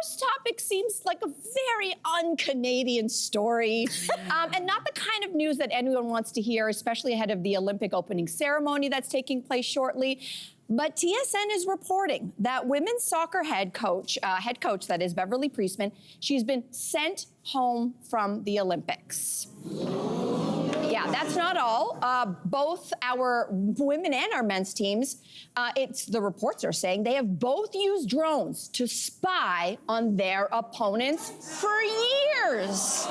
first topic seems like a very un-Canadian story, and not the kind of news that anyone wants to hear, especially ahead of the Olympic opening ceremony that's taking place shortly. But TSN is reporting that women's soccer head coach that is Beverly Priestman, she's been sent home from the Olympics. Yeah, that's not all. Both our women and our men's teams, the reports are saying they have both used drones to spy on their opponents for years.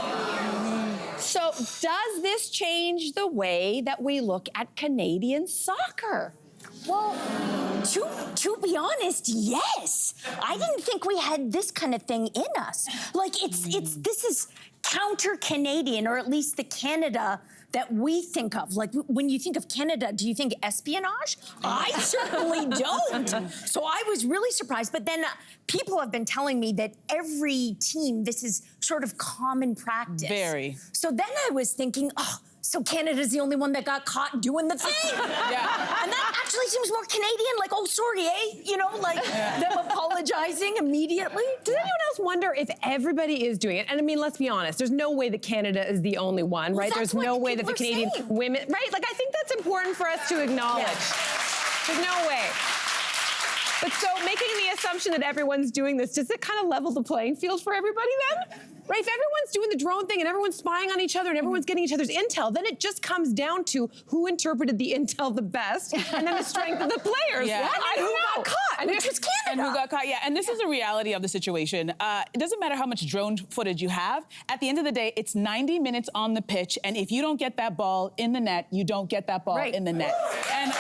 So does this change the way that we look at Canadian soccer? Well, to be honest, yes. I didn't think we had this kind of thing in us. Like, this is counter-Canadian, or at least the Canada that we think of. Like, when you think of Canada, do you think espionage? I certainly don't. So I was really surprised. But then people have been telling me that every team, this is sort of common practice. Very. So then I was thinking, oh, so Canada's the only one that got caught doing the thing. Yeah. And that actually seems more Canadian, like, oh, sorry, eh? You know, like them apologizing immediately. Does anyone else wonder if everybody is doing it? And I mean, let's be honest, there's no way that Canada is the only one, right? There's no way that the Canadian women, right? Like, I think that's important for us to acknowledge. Yeah. There's no way. But so making the assumption that everyone's doing this, does it kind of level the playing field for everybody then? Right, if everyone's doing the drone thing and everyone's spying on each other and everyone's getting each other's intel, then it just comes down to who interpreted the intel the best and then the strength of the players. Yeah. And who got caught, and which was Canada. And who got caught, yeah. And this is a reality of the situation. It doesn't matter how much drone footage you have. At the end of the day, it's 90 minutes on the pitch, and if you don't get that ball in the net, you don't get that ball in the net. And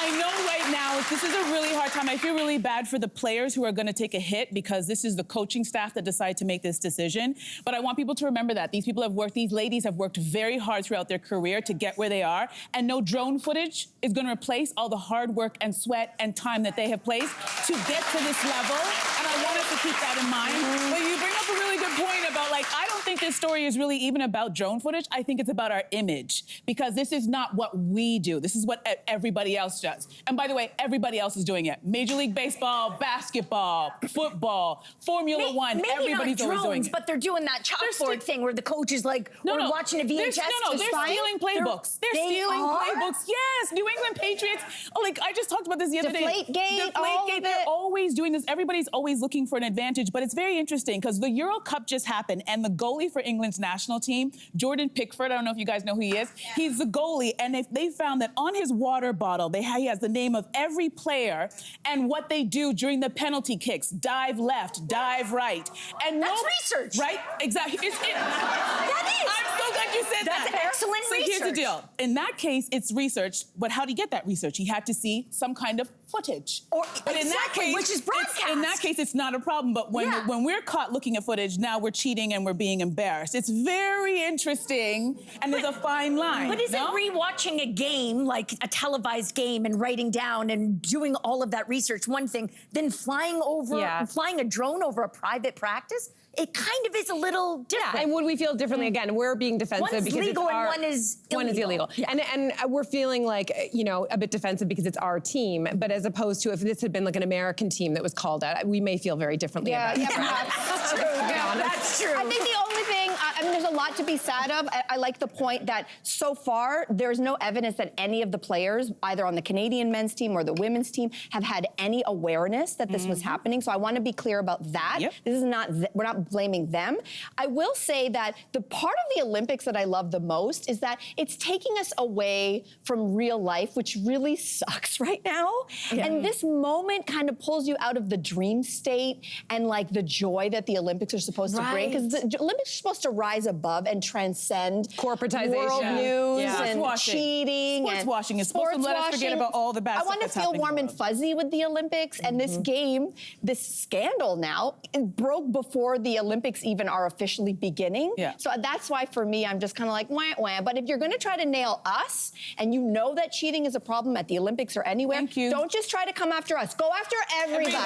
I know right now this is a really hard time. I feel really bad for the players who are going to take a hit because this is the coaching staff that decided to make this decision. But I want people to remember that these ladies have worked very hard throughout their career to get where they are, and no drone footage is going to replace all the hard work and sweat and time that they have placed to get to this level. And I want us to keep that in mind. But you bring up a really good point about, like, I don't think this story is really even about drone footage. I think it's about our image, because this is not what we do. This is what everybody else does. And by the way, everybody else is doing it. Major League Baseball, basketball, football, Formula One, everybody's always doing it. But they're doing that chalkboard thing where the coach is like, we're watching a VHS. They're stealing playbooks. They're stealing playbooks. Yes, New England Patriots. Oh, like, I just talked about this the other day. Deflategate, they're always doing this. Everybody's always looking for an advantage, but it's very interesting because the Euro Cup just happened, and the goalie for England's national team, Jordan Pickford, I don't know if you guys know who he is. He's the goalie, and they found that on his water bottle, he has the name of every player and what they do during the penalty kicks. Dive left, dive right. And that's research. Right? Exactly. That is. I'm so glad you said that. That's excellent research. So here's the deal. In that case, it's research, but how do you get that research? He had to see some kind of footage. But in that case, which is broadcast. In that case, it's not a problem, but when we're caught looking at footage, now we're cheating and we're being embarrassed. It's very interesting, and there's a fine line. But isn't rewatching a game, like a televised game, and writing down and doing all of that research one thing, then flying a drone over a private practice? It kind of is a little different. Yeah, and would we feel differently? Again, we're being defensive because legal it's one is illegal. Yeah. And we're feeling like, you know, a bit defensive because it's our team, but as opposed to if this had been like an American team that was called out, we may feel very differently about it. That's true. That's true. I think the only thing, I mean, there's a lot to be sad of. I like the point that so far, there's no evidence that any of the players, either on the Canadian men's team or the women's team, have had any awareness that this was happening. So I want to be clear about that. Yep. This is not, we're not blaming them. I will say that the part of the Olympics that I love the most is that it's taking us away from real life, which really sucks right now. Yeah. And this moment kind of pulls you out of the dream state and like the joy that the Olympics are supposed to bring. Because the Olympics are supposed to rise above and transcend corporatization, world news and cheating. Sports washing is supposed to let us forget about all the bad stuff. I want to feel warm and fuzzy with the Olympics. And this game, this scandal now, it broke before the Olympics even are officially beginning. Yeah. So that's why for me, I'm just kind of like, wah, wah. But if you're going to try to nail us and you know that cheating is a problem at the Olympics or anywhere, don't just try to come after us. Go after everybody.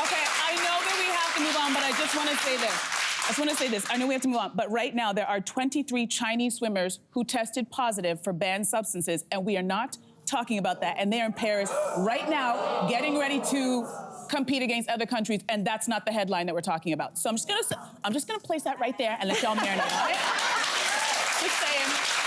Okay, I know that we have to move on, but I just want to say this. I know we have to move on, but right now there are 23 Chinese swimmers who tested positive for banned substances, and we are not talking about that, and they're in Paris right now, getting ready to compete against other countries, and that's not the headline that we're talking about. So I'm just gonna place that right there and let y'all marinate on it. Just saying.